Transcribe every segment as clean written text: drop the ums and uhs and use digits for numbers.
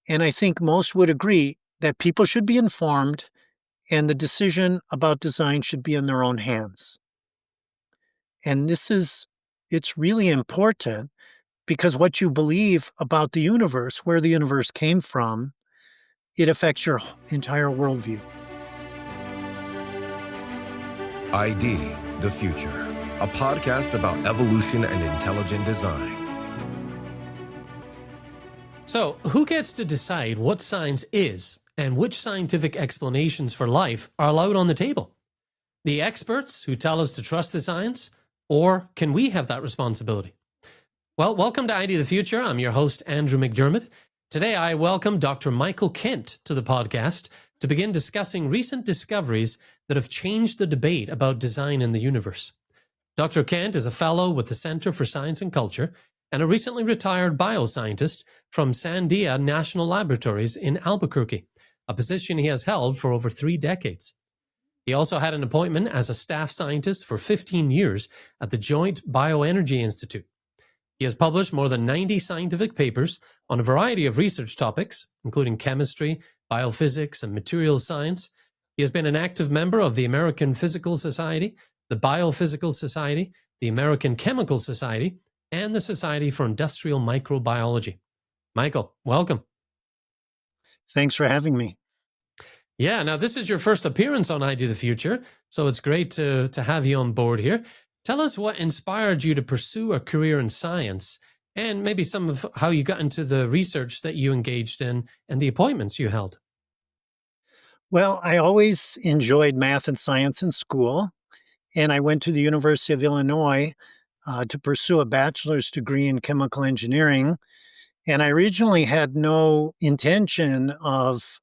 And I think most would agree that people should be informed and the decision about design should be in their own hands. And it's really important because what you believe about the universe, where the universe came from, it affects your entire worldview. ID, the Future, a podcast about evolution and intelligent design. So, who gets to decide what science is and which scientific explanations for life are allowed on the table? The experts who tell us to trust the science, or can we have that responsibility? Well, welcome to ID the Future. I'm your host, Andrew McDermott. Today, I welcome Dr. Michael Kent to the podcast to begin discussing recent discoveries that have changed the debate about design in the universe. Dr. Kent is a fellow with the Center for Science and Culture and a recently retired bioscientist from Sandia National Laboratories in Albuquerque, a position he has held for over 3 decades. He also had an appointment as a staff scientist for 15 years at the Joint Bioenergy Institute. He has published more than 90 scientific papers on a variety of research topics, including chemistry, biophysics, and materials science. He has been an active member of the American Physical Society, the Biophysical Society, the American Chemical Society, and the Society for Industrial Microbiology. Michael, welcome. Thanks for having me. Yeah, now this is your first appearance on ID the Future, so it's great to have you on board here. Tell us what inspired you to pursue a career in science and maybe some of how you got into the research that you engaged in and the appointments you held. Well, I always enjoyed math and science in school, and I went to the University of Illinois to pursue a bachelor's degree in chemical engineering. And I originally had no intention of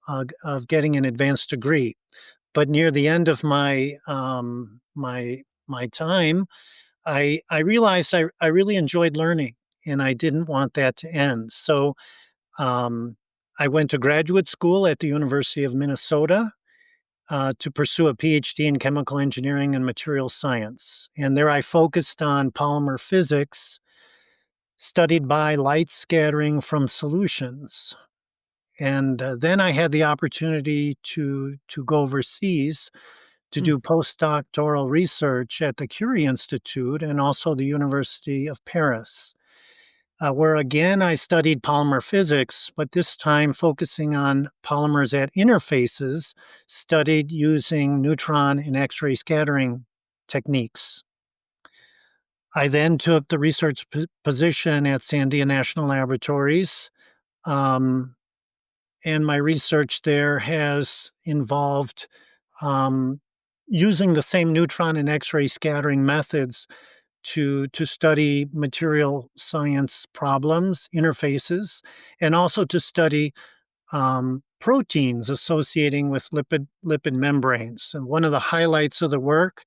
getting an advanced degree, but near the end of my time, I realized I really enjoyed learning, and I didn't want that to end. So um, I went to graduate school at the University of Minnesota to pursue a PhD in chemical engineering and material science. And there I focused on polymer physics, studied by light scattering from solutions. And then I had the opportunity to go overseas to do postdoctoral research at the Curie Institute and also the University of Paris, where again I studied polymer physics, but this time focusing on polymers at interfaces, studied using neutron and X-ray scattering techniques. I then took the research position at Sandia National Laboratories, um, and my research there has involved um, using the same neutron and X-ray scattering methods to study material science problems, interfaces, and also to study proteins associating with lipid membranes. And one of the highlights of the work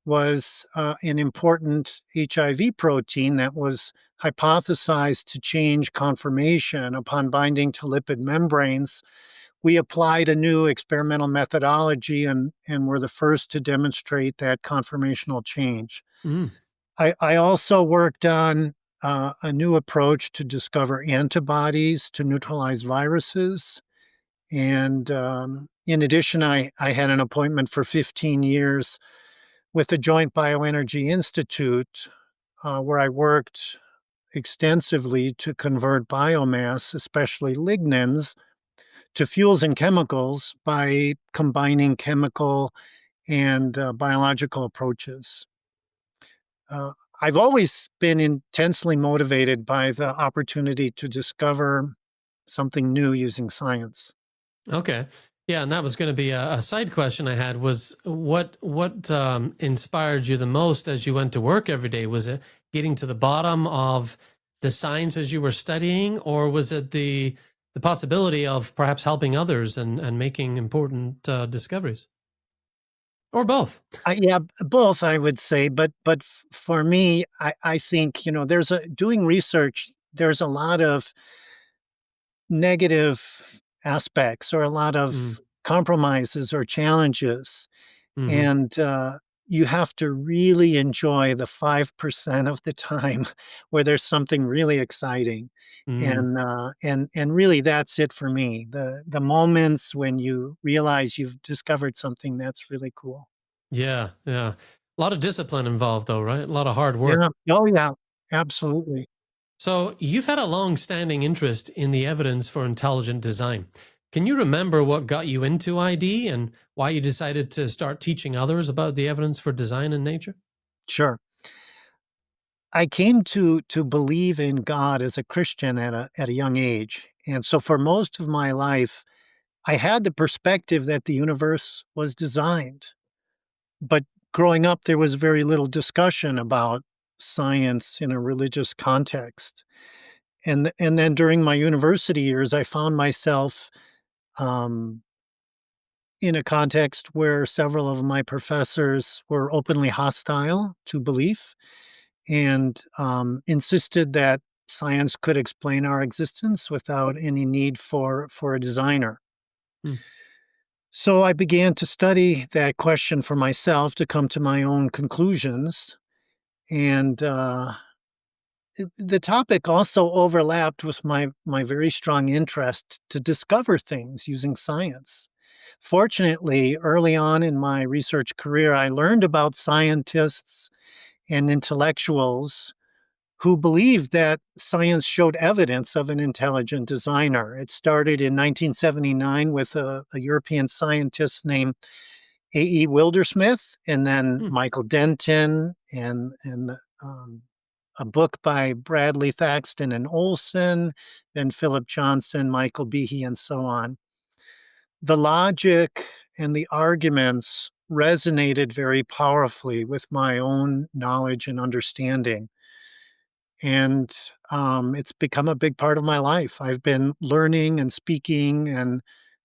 was an important HIV protein that was hypothesized to change conformation upon binding to lipid membranes. We applied a new experimental methodology and were the first to demonstrate that conformational change. Mm. I also worked on a new approach to discover antibodies to neutralize viruses. And in addition, I had an appointment for 15 years with the Joint Bioenergy Institute, where I worked extensively to convert biomass, especially lignins, to fuels and chemicals by combining chemical and biological approaches. I've always been intensely motivated by the opportunity to discover something new using science. Okay. Yeah, and that was going to be a side question I had was what inspired you the most as you went to work every day? Was it getting to the bottom of the science as you were studying, or was it the possibility of perhaps helping others and making important discoveries? Or both? Yeah, both I would say, but for me, I think there's doing research. There's a lot of negative aspects or a lot Mm. of compromises or challenges. Hmm. And, you have to really enjoy the 5% of the time where there's something really exciting. Mm, And really that's it for me. The moments when you realize you've discovered something that's really cool. yeah, yeah. A lot of discipline involved, though, right? A lot of hard work. Yeah. Oh, yeah. Absolutely. So, you've had a long standing interest in the evidence for intelligent design. Can you remember what got you into ID and why you decided to start teaching others about the evidence for design in nature? Sure. I came to believe in God as a Christian at a young age. And so for most of my life, I had the perspective that the universe was designed. But growing up, there was very little discussion about science in a religious context. And then during my university years, I found myself um, in a context where several of my professors were openly hostile to belief and insisted that science could explain our existence without any need for a designer. Hmm. So I began to study that question for myself to come to my own conclusions. And the topic also overlapped with my very strong interest to discover things using science. Fortunately, early on in my research career, I learned about scientists and intellectuals who believed that science showed evidence of an intelligent designer. It started in 1979 with a European scientist named A.E. Wildersmith, and then Hmm. Michael Denton, and a book by Bradley Thaxton and Olson, then Philip Johnson, Michael Behe, and so on. The logic and the arguments resonated very powerfully with my own knowledge and understanding. And it's become a big part of my life. I've been learning and speaking and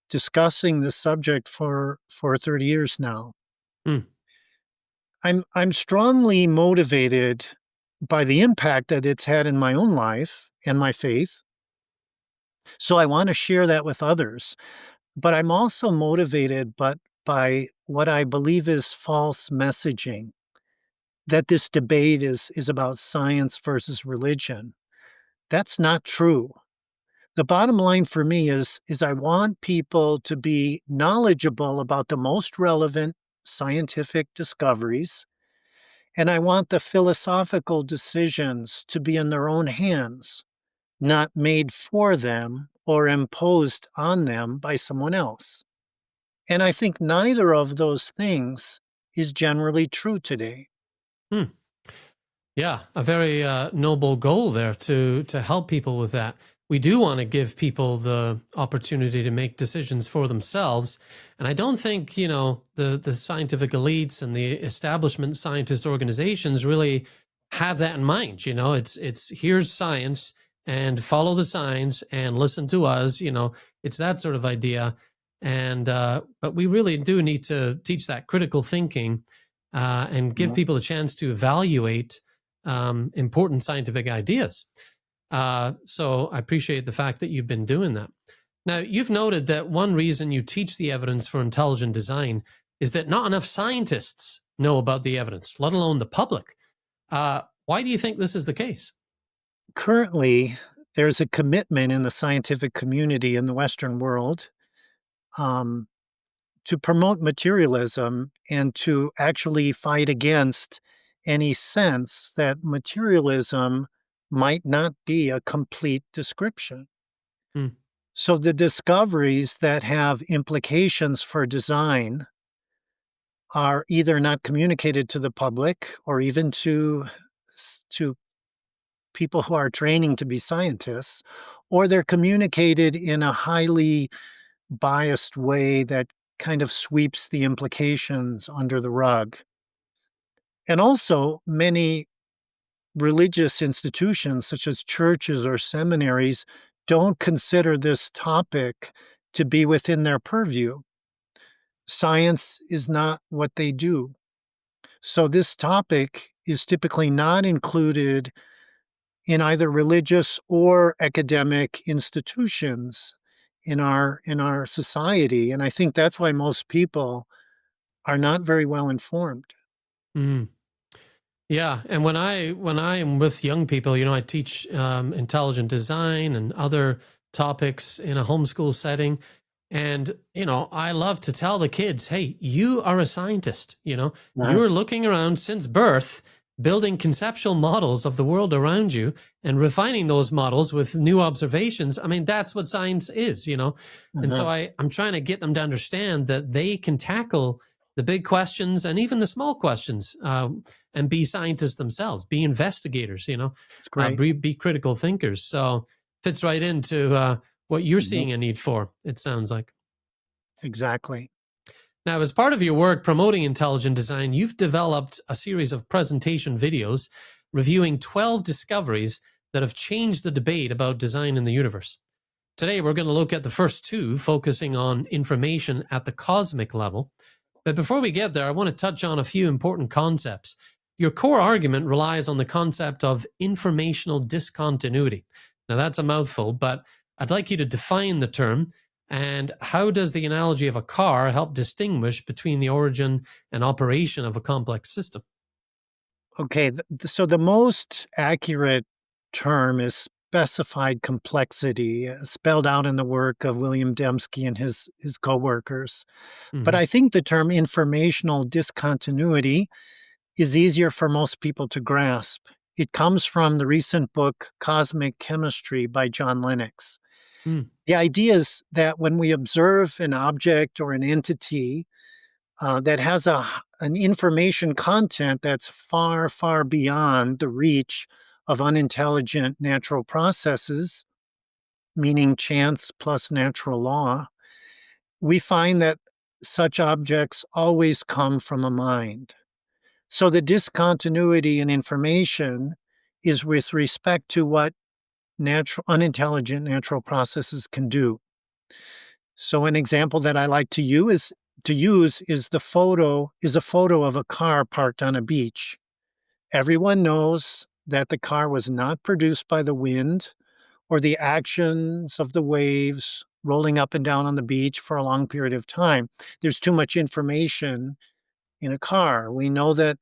discussing this subject for 30 years now. Hmm. I'm strongly motivated by the impact that it's had in my own life and my faith. So I want to share that with others. But I'm also motivated by what I believe is false messaging, that this debate is about science versus religion. That's not true. The bottom line for me is I want people to be knowledgeable about the most relevant scientific discoveries, and I want the philosophical decisions to be in their own hands, not made for them or imposed on them by someone else. And I think neither of those things is generally true today. Hmm. Yeah, a very noble goal there to help people with that. We do want to give people the opportunity to make decisions for themselves, and I don't think the scientific elites and the establishment scientist organizations really have that in mind. It's here's science and follow the science and listen to us. It's that sort of idea, and but we really do need to teach that critical thinking and give Yeah. people a chance to evaluate important scientific ideas. So I appreciate the fact that you've been doing that. Now, you've noted that one reason you teach the evidence for intelligent design is that not enough scientists know about the evidence, let alone the public. Why do you think this is the case? Currently, there's a commitment in the scientific community in the Western world um, to promote materialism and to actually fight against any sense that materialism might not be a complete description. Hmm. So the discoveries that have implications for design are either not communicated to the public or even to people who are training to be scientists, or they're communicated in a highly biased way that kind of sweeps the implications under the rug. And also, many religious institutions, such as churches or seminaries, don't consider this topic to be within their purview. Science is not what they do. So, this topic is typically not included in either religious or academic institutions in our society, and I think that's why most people are not very well informed. Mm. Yeah, and when I am with young people, I teach intelligent design and other topics in a homeschool setting, and I love to tell the kids, "Hey, you are a scientist. Uh-huh. You're looking around since birth, building conceptual models of the world around you, and refining those models with new observations. I mean, that's what science is. And so Uh-huh. I'm trying to get them to understand that they can tackle the big questions and even the small questions." And be scientists themselves, be investigators, It's great. be critical thinkers. So fits right into what you're Mhm. seeing a need for, it sounds like. Exactly. Now, as part of your work promoting intelligent design, you've developed a series of presentation videos reviewing 12 discoveries that have changed the debate about design in the universe. Today, we're going to look at the first two, focusing on information at the cosmic level. But before we get there, I want to touch on a few important concepts. Your core argument relies on the concept of informational discontinuity. Now, that's a mouthful, but I'd like you to define the term. And how does the analogy of a car help distinguish between the origin and operation of a complex system? Okay, so the most accurate term is specified complexity, spelled out in the work of William Dembski and his coworkers. But Hmm. I think the term informational discontinuity is easier for most people to grasp. It comes from the recent book Cosmic Chemistry by John Lennox. Mm. The idea is that when we observe an object or an entity that has an information content that's far, far beyond the reach of unintelligent natural processes, meaning chance plus natural law, we find that such objects always come from a mind. So the discontinuity in information is with respect to what unintelligent natural processes can do. So an example that I like to use is a photo of a car parked on a beach. Everyone knows that the car was not produced by the wind or the actions of the waves rolling up and down on the beach for a long period of time. There's too much information in a car. We know that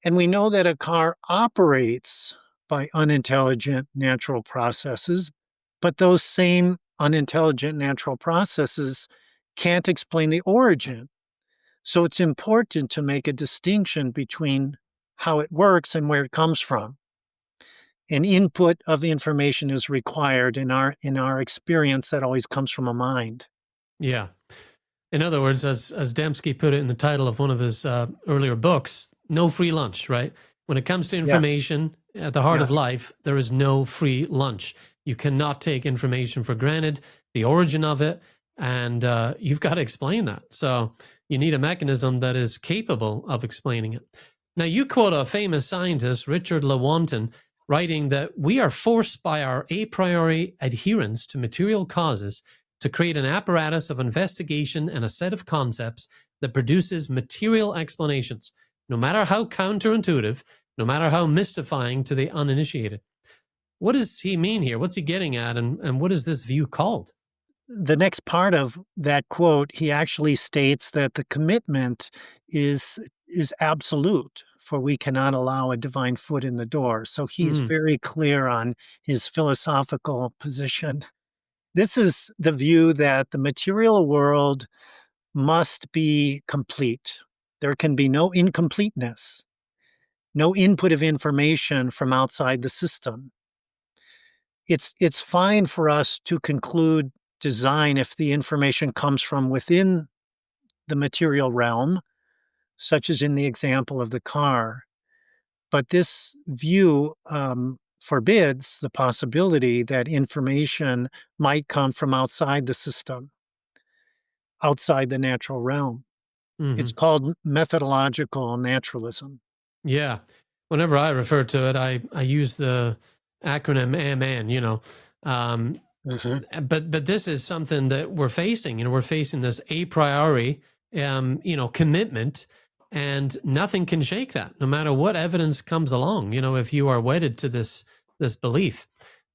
a car operates by unintelligent natural processes, but those same unintelligent natural processes can't explain the origin. So it's important to make a distinction between how it works and where it comes from. An input of information is required in our experience that always comes from a mind. Yeah. In other words, as Dembski put it in the title of one of his earlier books, no free lunch, right? When it comes to Yeah, information at the heart yeah. of life, there is no free lunch. You cannot take information for granted, the origin of it, and you've got to explain that. So you need a mechanism that is capable of explaining it. Now, you quote a famous scientist, Richard Lewontin, writing that we are forced by our a priori adherence to material causes to create an apparatus of investigation and a set of concepts that produces material explanations, no matter how counterintuitive, no matter how mystifying to the uninitiated. What does he mean here? What's he getting at? And what is this view called? The next part of that quote, he actually states that the commitment is absolute, for we cannot allow a divine foot in the door. So he's Mm, very clear on his philosophical position. This is the view that the material world must be complete. There can be no incompleteness, no input of information from outside the system. It's fine for us to conclude design if the information comes from within the material realm, such as in the example of the car. But this view forbids the possibility that information might come from outside the system, outside the natural realm. It's hmm. called methodological naturalism. Yeah. Whenever I refer to it, I use the acronym MN, Um, Mhm. but this is something that we're facing. We're facing this a priori, commitment, and nothing can shake that, no matter what evidence comes along. If you are wedded to this belief,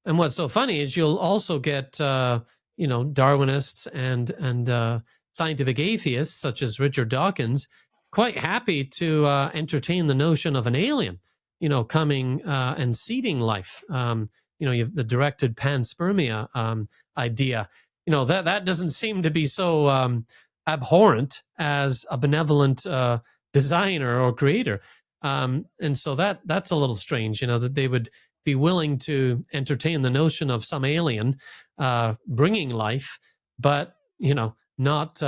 and what's so funny is you'll also get Darwinists and scientific atheists such as Richard Dawkins quite happy to entertain the notion of an alien, coming and seeding life. You have the directed panspermia idea. That doesn't seem to be so abhorrent as a benevolent designer or creator. And so that's a little strange, that they would be willing to entertain the notion of some alien bringing life, but not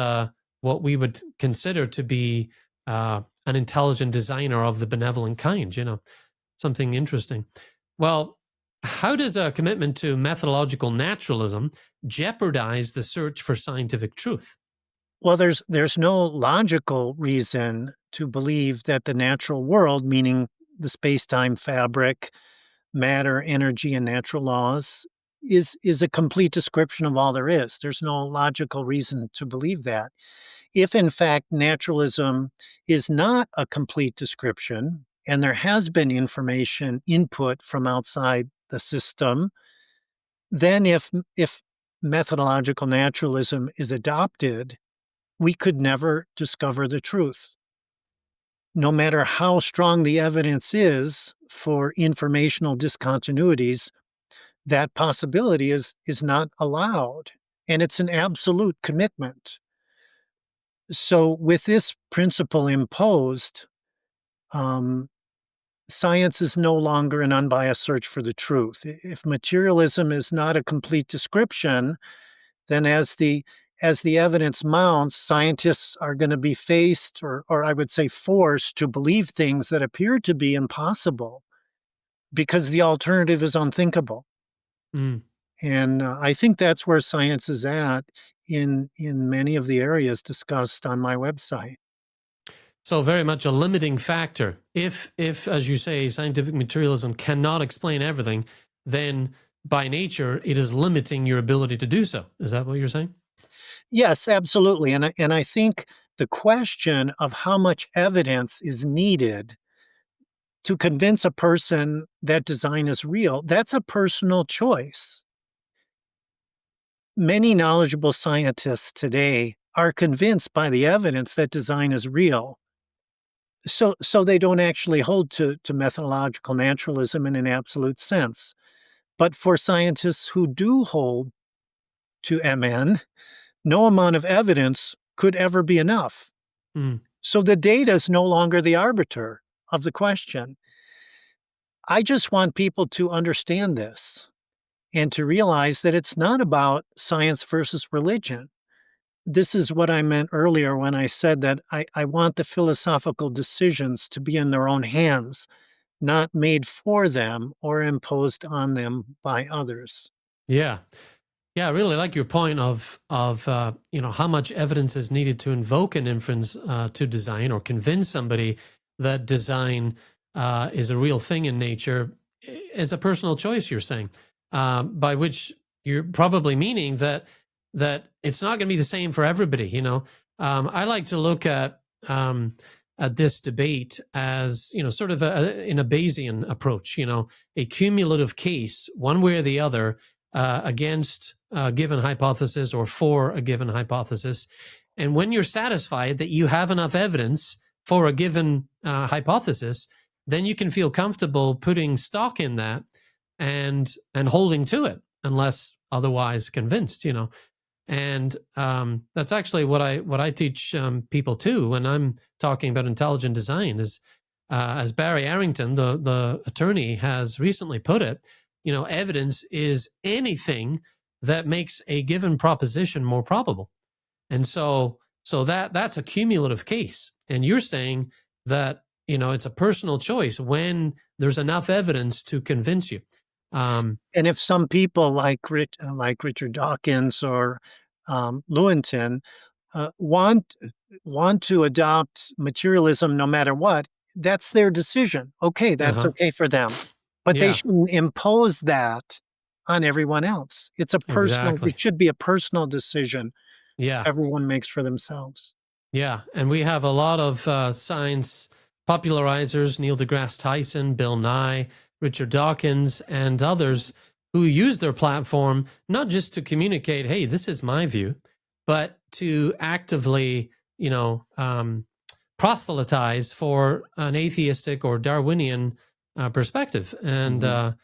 what we would consider to be an intelligent designer of the benevolent kind. Something interesting. Well, how does a commitment to methodological naturalism jeopardize the search for scientific truth? Well, there's no logical reason to believe that the natural world, meaning the space-time fabric, matter, energy, and natural laws, is a complete description of all there is. There's no logical reason to believe that. If in fact naturalism is not a complete description, and there has been information input from outside the system, then if methodological naturalism is adopted, we could never discover the truth. No matter how strong the evidence is for informational discontinuities, that possibility is not allowed, and it's an absolute commitment. So, with this principle imposed, science is no longer an unbiased search for the truth. If materialism is not a complete description, then as the evidence mounts, scientists are going to be faced, or I would say forced, to believe things that appear to be impossible because the alternative is unthinkable. Mm. And I think that's where science is at in many of the areas discussed on my website. So very much a limiting factor. If, as you say, scientific materialism cannot explain everything, then by nature it is limiting your ability to do so. Is that what you're saying? Yes, absolutely. And I think the question of how much evidence is needed to convince a person that design is real, that's a personal choice. Many knowledgeable scientists today are convinced by the evidence that design is real. So they don't actually hold to methodological naturalism in an absolute sense. But for scientists who do hold to MN, no amount of evidence could ever be enough. Mm. So the data is no longer the arbiter of the question. I just want people to understand this and to realize that it's not about science versus religion. This is what I meant earlier when I said that I want the philosophical decisions to be in their own hands, not made for them or imposed on them by others. Yeah. Yeah, I really like your point of how much evidence is needed to invoke an inference to design or convince somebody that design is a real thing in nature is a personal choice. You're saying, by which you're probably meaning that it's not going to be the same for everybody. I like to look at this debate as sort of in a Bayesian approach. A cumulative case, one way or the other, against a given hypothesis or for a given hypothesis. And when you're satisfied that you have enough evidence for a given hypothesis, then you can feel comfortable putting stock in that and holding to it unless otherwise convinced. And that's actually what I teach people too when I'm talking about intelligent design is, as Barry Arrington, the attorney, has recently put it, evidence is anything that makes a given proposition more probable. And so that's a cumulative case. And you're saying that, it's a personal choice when there's enough evidence to convince you. And if some people like Richard Dawkins or Lewontin want to adopt materialism no matter what, that's their decision. Okay, that's Uh-huh. okay for them. But they Yeah, shouldn't impose that on everyone else. exactly. It should be a personal decision Yeah. everyone makes for themselves. Yeah, and we have a lot of science popularizers, Neil deGrasse Tyson, Bill Nye, Richard Dawkins, and others who use their platform not just to communicate, hey, this is my view, but to actively, proselytize for an atheistic or Darwinian perspective. And Mhm.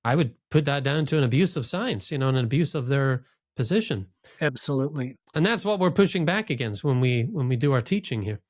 I would put that down to an abuse of science, and an abuse of their position. Absolutely. And that's what we're pushing back against when we do our teaching here.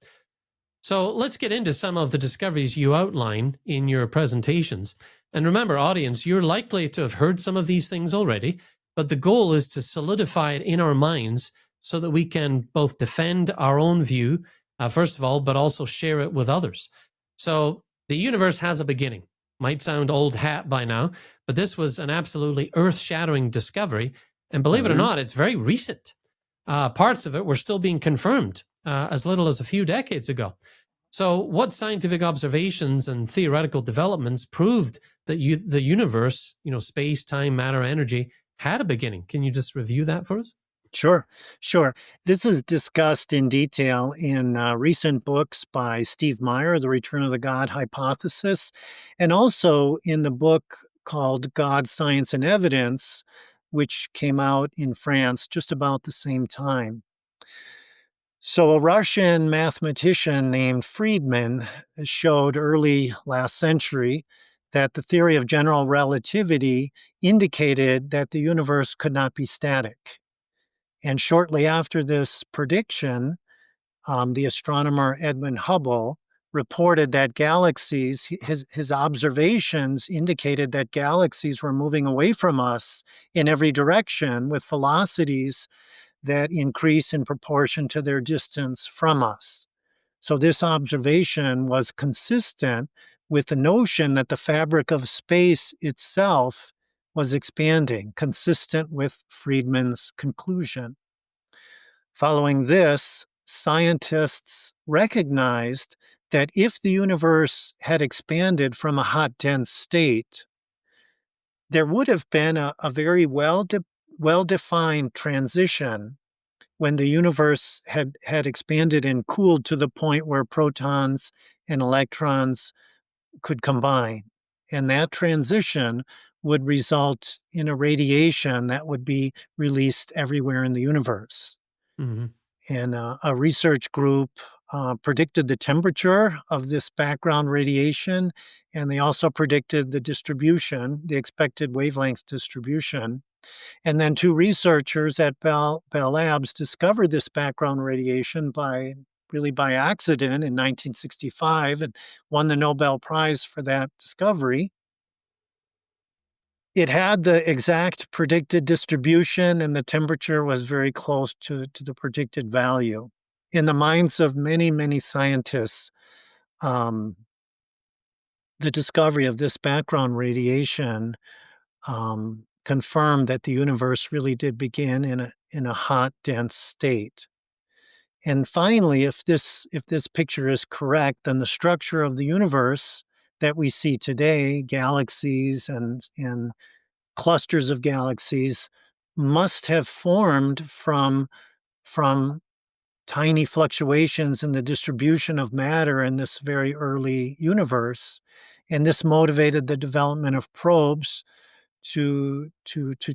So let's get into some of the discoveries you outline in your presentations. And remember, audience, you're likely to have heard some of these things already, but the goal is to solidify it in our minds so that we can both defend our own view, first of all, but also share it with others. So the universe has a beginning. Might sound old hat by now, but this was an absolutely earth-shattering discovery. And believe it or Mhm. not, it's very recent. Parts of it were still being confirmed as little as a few decades ago. So, what scientific observations and theoretical developments proved that the universe, space, time, matter, energy, had a beginning? Can you just review that for us? Sure, sure. This is discussed in detail in recent books by Steve Meyer, The Return of the God Hypothesis, and also in the book called God, Science, and Evidence, which came out in France just about the same time. So, a Russian mathematician named Friedman showed early last century that the theory of general relativity indicated that the universe could not be static. And shortly after this prediction, the astronomer Edwin Hubble reported that galaxies, his observations indicated that galaxies were moving away from us in every direction with velocities that increase in proportion to their distance from us. So, this observation was consistent with the notion that the fabric of space itself was expanding, consistent with Friedman's conclusion. Following this, scientists recognized that if the universe had expanded from a hot, dense state, there would have been a very well defined transition when the universe had expanded and cooled to the point where protons and electrons could combine. And that transition would result in a radiation that would be released everywhere in the universe. Mm-hmm. And a research group predicted the temperature of this background radiation, and they also predicted the distribution, the expected wavelength distribution. And then two researchers at Bell Labs discovered this background radiation by accident in 1965 and won the Nobel Prize for that discovery. It had the exact predicted distribution, and the temperature was very close to the predicted value. In the minds of many, many scientists, um, the discovery of this background radiation confirmed that the universe really did begin in a hot, dense state. And finally, if this picture is correct, then the structure of the universe that we see today, galaxies and clusters of galaxies, must have formed from tiny fluctuations in the distribution of matter in this very early universe. And this motivated the development of probes to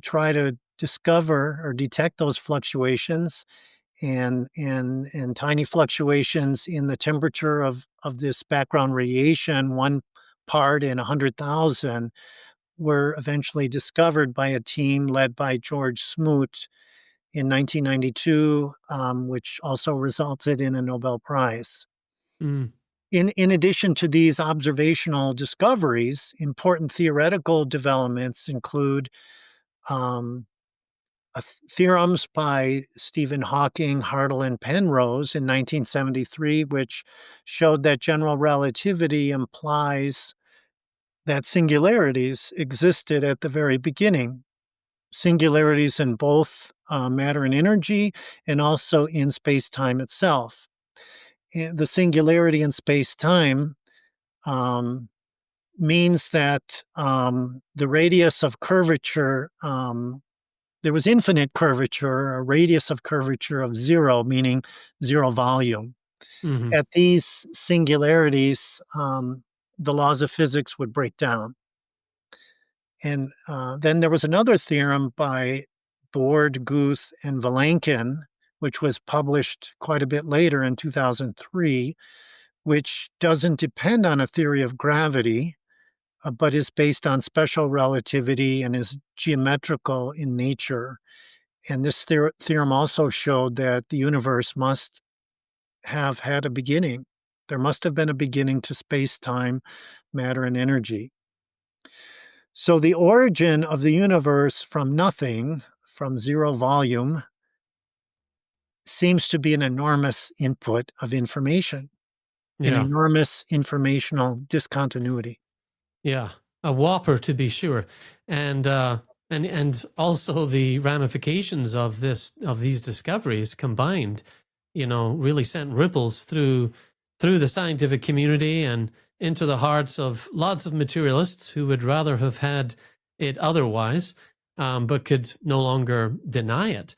try to discover or detect those fluctuations and tiny fluctuations in the temperature of this background radiation, one part in 100,000, were eventually discovered by a team led by George Smoot in 1992, which also resulted in a Nobel Prize. Mm. In addition to these observational discoveries, important theoretical developments include um, theorems by Stephen Hawking, Hartle, and Penrose in 1973, which showed that general relativity implies that singularities existed at the very beginning. Singularities in both matter and energy, and also in space time itself. And the singularity in space time um, means that the radius of curvature, there was infinite curvature, a radius of curvature of zero, meaning zero volume. Mm-hmm. At these singularities, the laws of physics would break down. And then there was another theorem by Borde, Guth, and Vilenkin, which was published quite a bit later in 2003, which doesn't depend on a theory of gravity, but is based on special relativity and is geometrical in nature. And this theorem also showed that the universe must have had a beginning. There must have been a beginning to space, time, matter, and energy. So the origin of the universe from nothing, from zero volume, seems to be an enormous input of information, an Yeah. enormous informational discontinuity. Yeah, a whopper to be sure, and and also the ramifications of these discoveries combined, really sent ripples through the scientific community and into the hearts of lots of materialists who would rather have had it otherwise, but could no longer deny it.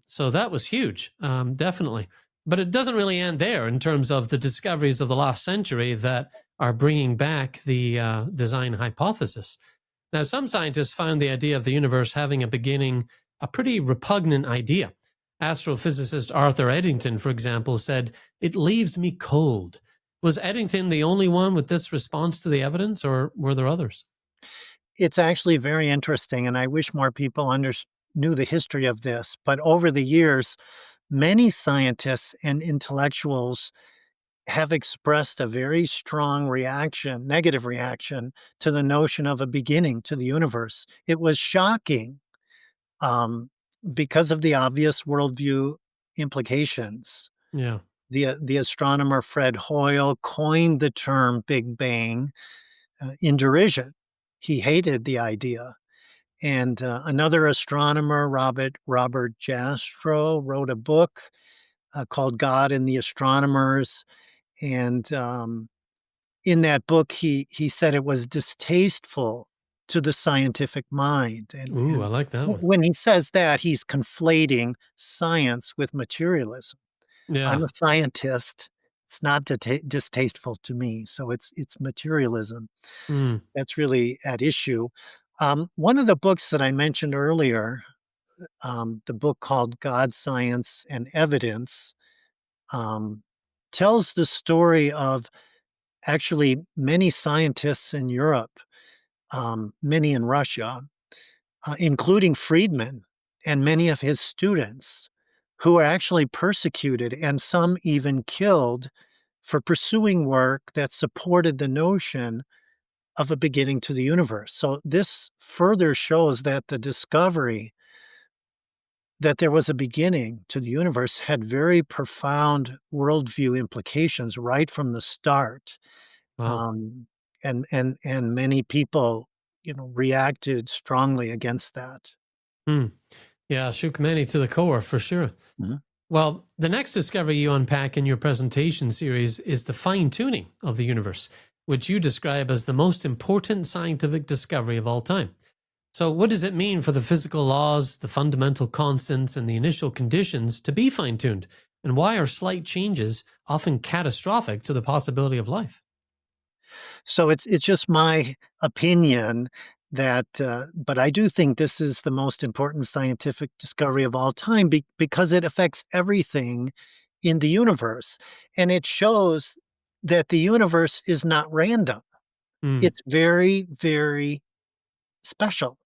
So that was huge, definitely. But it doesn't really end there in terms of the discoveries of the last century that are bringing back the design hypothesis. Now, some scientists found the idea of the universe having a beginning a pretty repugnant idea. Astrophysicist Arthur Eddington, for example, said, "It leaves me cold." Was Eddington the only one with this response to the evidence, or were there others? It's actually very interesting, and I wish more people knew the history of this. But over the years, many scientists and intellectuals have expressed a very strong reaction, negative reaction to the notion of a beginning to the universe. It was shocking um, because of the obvious worldview implications. Yeah. The astronomer Fred Hoyle coined the term Big Bang in derision. He hated the idea. And another astronomer, Robert Jastrow, wrote a book called God and the Astronomers. And in that book, he said it was distasteful to the scientific mind. Ooh, I And like that one. when he says that, he's conflating science with materialism. I'm Yeah. a scientist. It's not distasteful to me. So it's materialism Mm. that's really at issue. One of the books that I mentioned earlier, the book called God, Science, and Evidence, um, tells the story of actually many scientists in Europe, many in Russia, including Friedman and many of his students, who were actually persecuted and some even killed for pursuing work that supported the notion of a beginning to the universe. So this further shows that the discovery that there was a beginning to the universe had very profound worldview implications right from the start. Wow. Um, and many people, reacted strongly against that. Hmm. Yeah, shook many to the core for sure. Mhm. Well, the next discovery you unpack in your presentation series is the fine tuning of the universe, which you describe as the most important scientific discovery of all time. So, what does it mean for the physical laws, the fundamental constants, and the initial conditions to be fine tuned? And why are slight changes often catastrophic to the possibility of life? So it's just my opinion that, but I do think this is the most important scientific discovery of all time because it affects everything in the universe, and it shows that the universe is not random. Hmm. It's very, very special,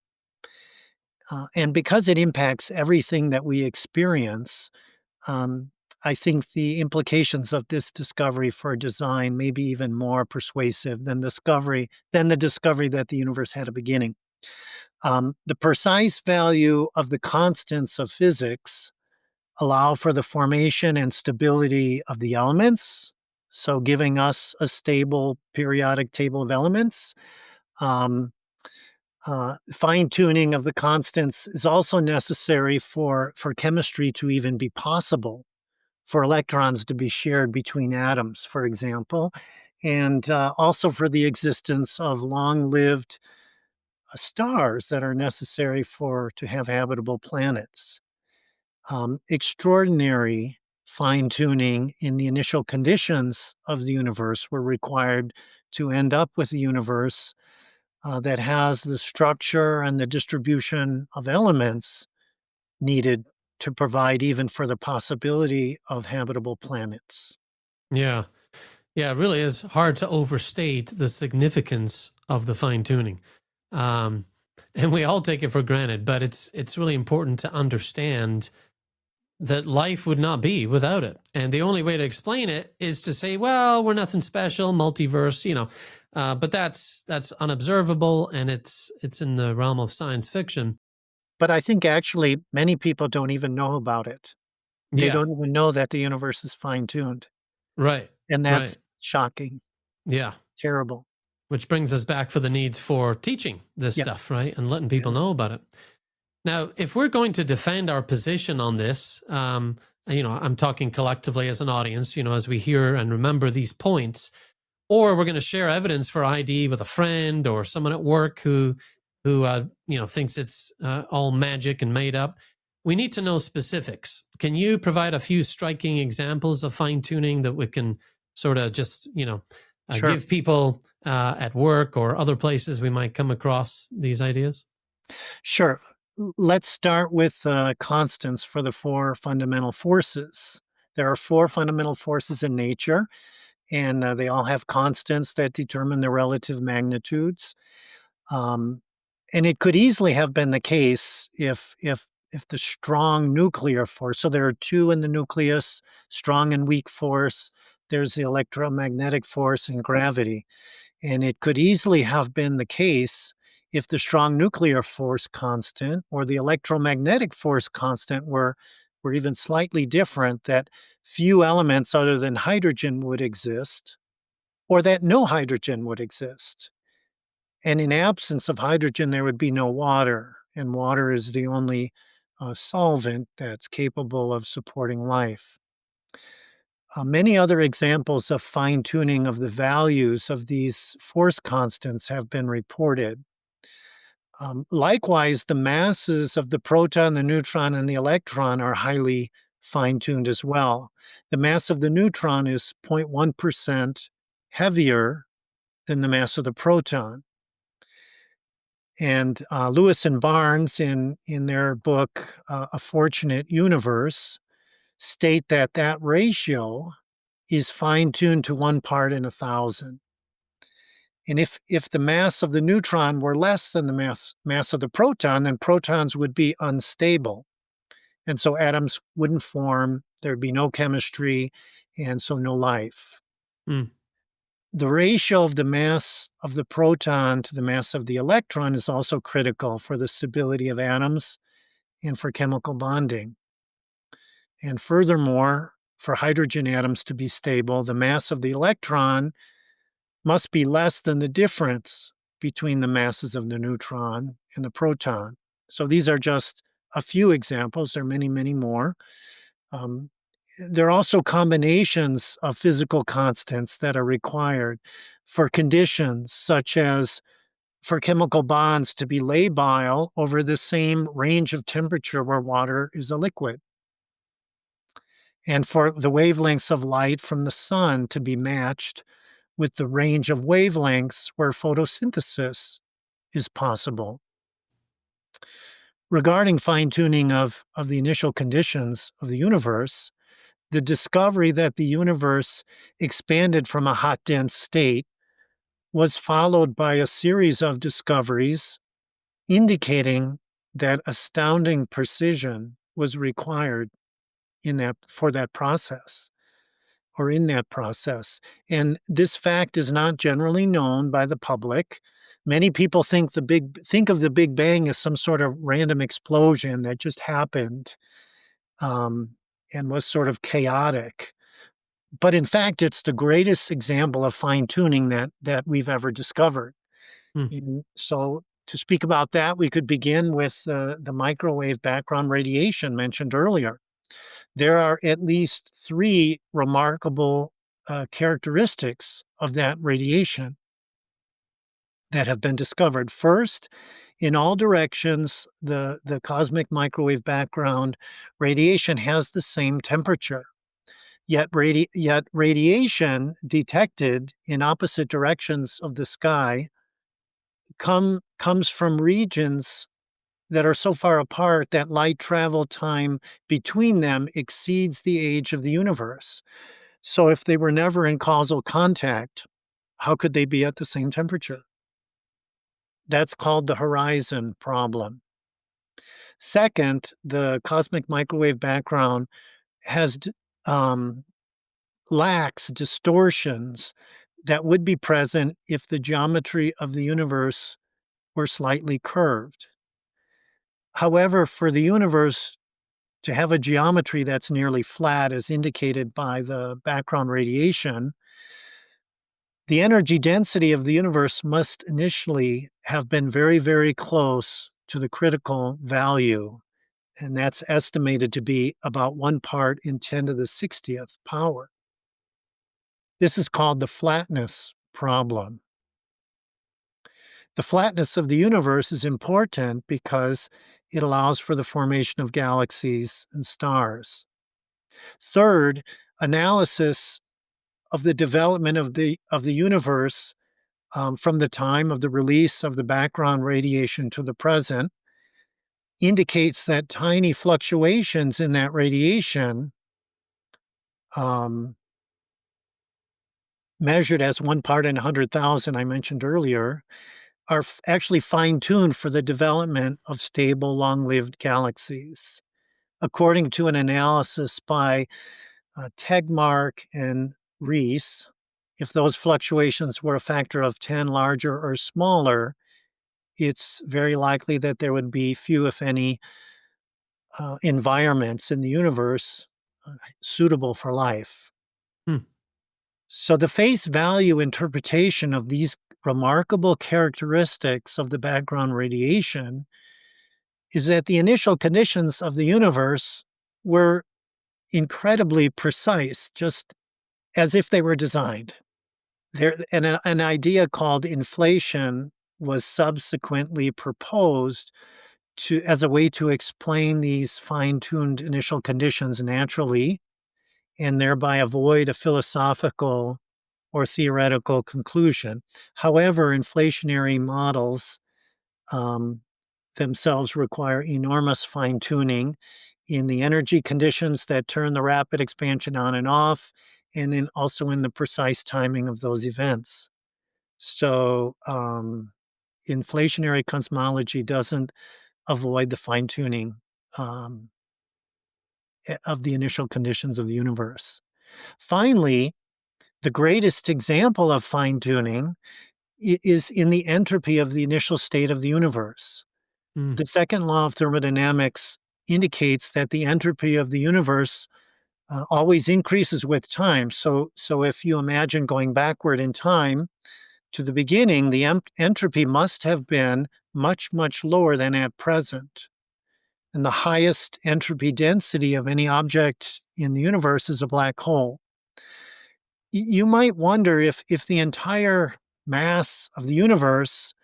and because it impacts everything that we experience, um, I think the implications of this discovery for design may be even more persuasive than the discovery that the universe had a beginning. The precise value of the constants of physics allow for the formation and stability of the elements, so giving us a stable periodic table of elements. Um, Fine tuning of the constants is also necessary for chemistry to even be possible, for electrons to be shared between atoms, for example, and also for the existence of long-lived stars that are necessary to have habitable planets. Extraordinary fine tuning in the initial conditions of the universe were required to end up with a universe that has the structure and the distribution of elements needed to provide even for the possibility of habitable planets. Yeah. Yeah, it really is hard to overstate the significance of the fine tuning. Um, and we all take it for granted, but it's really important to understand that life would not be without it. And the only way to explain it is to say, well, we're nothing special, multiverse, but that's unobservable, and it's in the realm of science fiction. But I think actually many people don't even know about it. They Yeah, don't even know that the universe is fine-tuned, right, and right. that's shocking, Yeah. terrible. Which brings us back for the need for teaching this Yeah, stuff, right? And letting yeah, people know about it. Now, if we're going to defend our position on this, I'm talking collectively as an audience, as we hear and remember these points, or we're going to share evidence for ID with a friend or someone at work who thinks it's all magic and made up. We need to know specifics. Can you provide a few striking examples of fine tuning that we can sort of just sure. give people at work or other places we might come across these ideas? Sure. Let's start with constants for the four fundamental forces. There are four fundamental forces in nature, and they all have constants that determine their relative magnitudes. Um, and it could easily have been the case if the strong nuclear force. So there are two in the nucleus: strong and weak force. There's the electromagnetic force and gravity. And it could easily have been the case if the strong nuclear force constant or the electromagnetic force constant were even slightly different, that few elements other than hydrogen would exist, or that no hydrogen would exist. And in absence of hydrogen, there would be no water, and water is the only solvent that's capable of supporting life. Many other examples of fine tuning of the values of these force constants have been reported. Likewise, the masses of the proton, the neutron, and the electron are highly fine tuned as well. The mass of the neutron is 0.1% heavier than the mass of the proton. And Lewis and Barnes, in their book, A Fortunate Universe, state that that ratio is fine-tuned to 1 part in 1,000. And if the mass of the neutron were less than the mass of the proton, then protons would be unstable. And so atoms wouldn't form, there'd be no chemistry, and so no life. Mm, The ratio of the mass of the proton to the mass of the electron is also critical for the stability of atoms and for chemical bonding. And furthermore, for hydrogen atoms to be stable, the mass of the electron must be less than the difference between the masses of the neutron and the proton. So these are just a few examples. There are many, many more. Um, there are also combinations of physical constants that are required for conditions such as for chemical bonds to be labile over the same range of temperature where water is a liquid, and for the wavelengths of light from the sun to be matched with the range of wavelengths where photosynthesis is possible. Regarding fine tuning of the initial conditions of the universe, the discovery that the universe expanded from a hot, dense state was followed by a series of discoveries indicating that astounding precision was required for that process. Or in that process. And this fact is not generally known by the public. Many people think of the Big Bang as some sort of random explosion that just happened, um, and was sort of chaotic. But in fact, it's the greatest example of fine tuning that we've ever discovered. mm. So to speak about that, we could begin with the microwave background radiation mentioned earlier. There are at least three remarkable characteristics of that radiation that have been discovered. First, in all directions, the cosmic microwave background radiation has the same temperature. Yet radiation detected in opposite directions of the sky comes from regions that are so far apart that light travel time between them exceeds the age of the universe. So if they were never in causal contact, how could they be at the same temperature? That's called the horizon problem. Second, the cosmic microwave background has um, lacks distortions that would be present if the geometry of the universe were slightly curved. However, for the universe to have a geometry that's nearly flat, as indicated by the background radiation, the energy density of the universe must initially have been very, very close to the critical value, and that's estimated to be about 1 part in 10 to the 60th power. This is called the flatness problem. The flatness of the universe is important because it allows for the formation of galaxies and stars. Third, analysis of the development of the universe from the time of the release of the background radiation to the present indicates that tiny fluctuations in that radiation, um, measured as 1 part in 100,000, I mentioned earlier, are actually fine tuned for the development of stable, long lived galaxies. According to an analysis by Tegmark and Rees, if those fluctuations were a factor of 10 larger or smaller, it's very likely that there would be few, if any, environments in the universe suitable for life. Hmm. So, the face value interpretation of these remarkable characteristics of the background radiation is that the initial conditions of the universe were incredibly precise, just as if they were designed. An idea called inflation was subsequently proposed as a way to explain these fine-tuned initial conditions naturally and thereby avoid a philosophical or theoretical conclusion. However, inflationary models um, themselves require enormous fine-tuning in the energy conditions that turn the rapid expansion on and off, and then also in the precise timing of those events. So, inflationary cosmology doesn't avoid the fine-tuning um, of the initial conditions of the universe. Finally, the greatest example of fine-tuning is in the entropy of the initial state of the universe. Hmm. The second law of thermodynamics indicates that the entropy of the universe always increases with time. So if you imagine going backward in time to the beginning, the entropy must have been much, much lower than at present. And the highest entropy density of any object in the universe is a black hole. You might wonder if the entire mass of the universe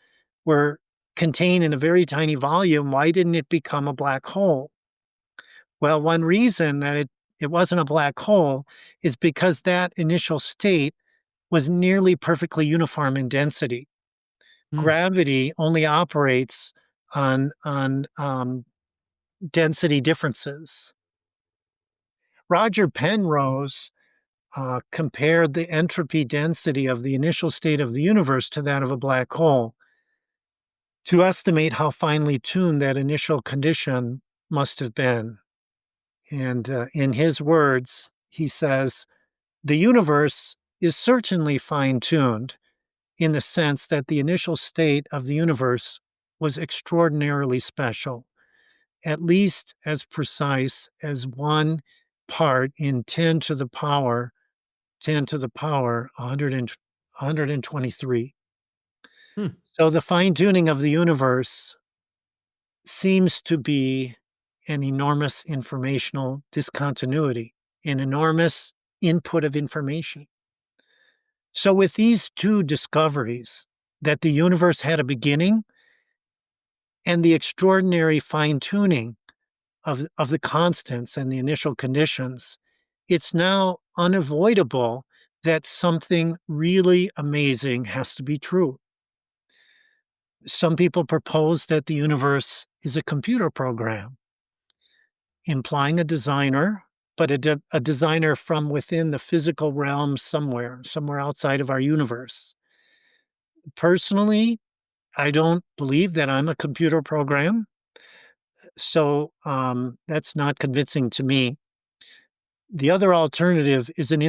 were contained in a very tiny volume, why didn't it become a black hole? Well, one reason that it wasn't a black hole is because that initial state was nearly perfectly uniform in density. Hmm. Gravity only operates on density differences. Roger Penrose compared the entropy density of the initial state of the universe to that of a black hole to estimate how finely tuned that initial condition must have been. And in his words, he says, the universe is certainly fine tuned in the sense that the initial state of the universe was extraordinarily special, at least as precise as 1 part in 10 to the power 123. Hmm. So the fine tuning of the universe seems to be an enormous informational discontinuity, an enormous input of information. So, with these two discoveries, that the universe had a beginning and the extraordinary fine tuning of the constants and the initial conditions, it's now unavoidable that something really amazing has to be true. Some people propose that the universe is a computer program, implying a designer, but a designer from within the physical realm somewhere outside of our universe. Personally, I don't believe that I'm a computer program, so that's not convincing to me. The other alternative is an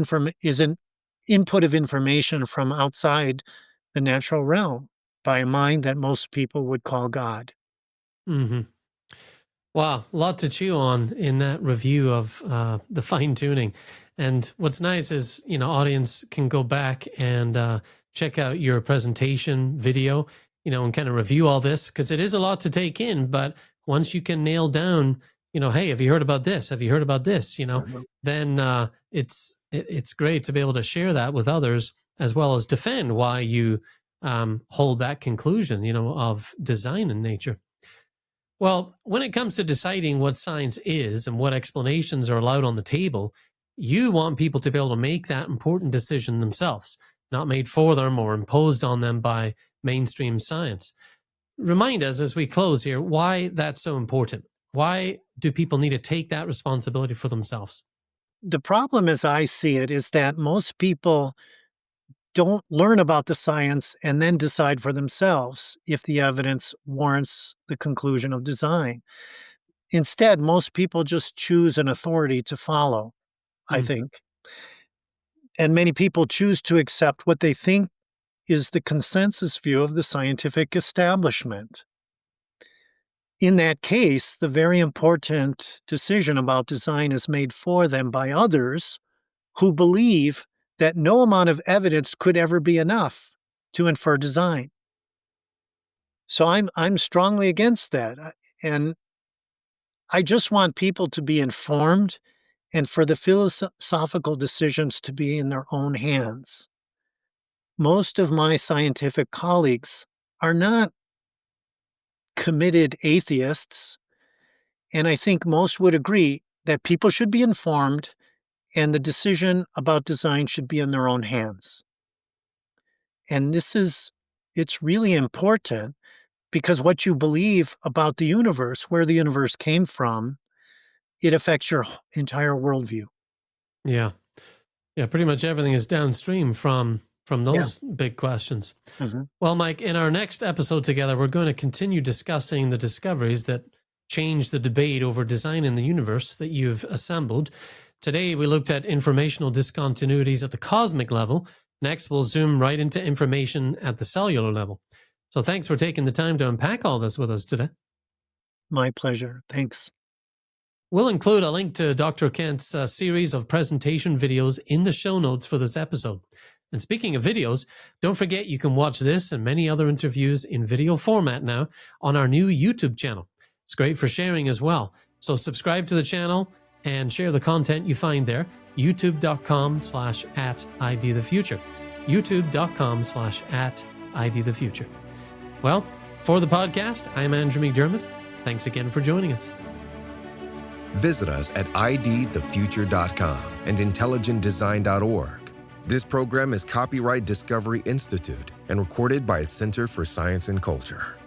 input of information from outside the natural realm by a mind that most people would call God. Hmm. Wow, a lot to chew on in that review of the fine tuning. And what's nice is, audience can go back and check out your presentation video, and kind of review all this because it is a lot to take in. But once you can nail down, hey, have you heard about this? Have you heard about this? Mhm. Then it's great to be able to share that with others as well as defend why you hold that conclusion, of design in nature. Well, when it comes to deciding what science is and what explanations are allowed on the table, you want people to be able to make that important decision themselves, not made for them or imposed on them by mainstream science. Remind us as we close here why that's so important. Why do people need to take that responsibility for themselves? The problem, as I see it, is that most people don't learn about the science and then decide for themselves if the evidence warrants the conclusion of design. Instead, most people just choose an authority to follow, I Mm, think. And many people choose to accept what they think is the consensus view of the scientific establishment. In that case, the very important decision about design is made for them by others who believe that no amount of evidence could ever be enough to infer design. So I'm strongly against that. And I just want people to be informed and for the philosophical decisions to be in their own hands. Most of my scientific colleagues are not committed atheists, and I think most would agree that people should be informed and the decision about design should be in their own hands. And it's really important because what you believe about the universe, where the universe came from, it affects your entire worldview. yeah. Yeah, pretty much everything is downstream from Yeah. those big questions. Mhm. Well, Mike, in our next episode together, we're going to continue discussing the discoveries that change the debate over design in the universe that you've assembled. Today, we looked at informational discontinuities at the cosmic level. Next, we'll zoom right into information at the cellular level. So thanks for taking the time to unpack all this with us today. My pleasure. Thanks. We'll include a link to Dr. Kent's series of presentation videos in the show notes for this episode. And speaking of videos, don't forget you can watch this and many other interviews in video format now on our new YouTube channel. It's great for sharing as well. So subscribe to the channel and share the content you find there. youtube.com/@idthefuture. youtube.com/@idthefuture. Well, for the podcast, I'm Andrew McDermott. Thanks again for joining us. Visit us at idthefuture.com and intelligentdesign.org. This program is copyright Discovery Institute and recorded by its Center for Science and Culture.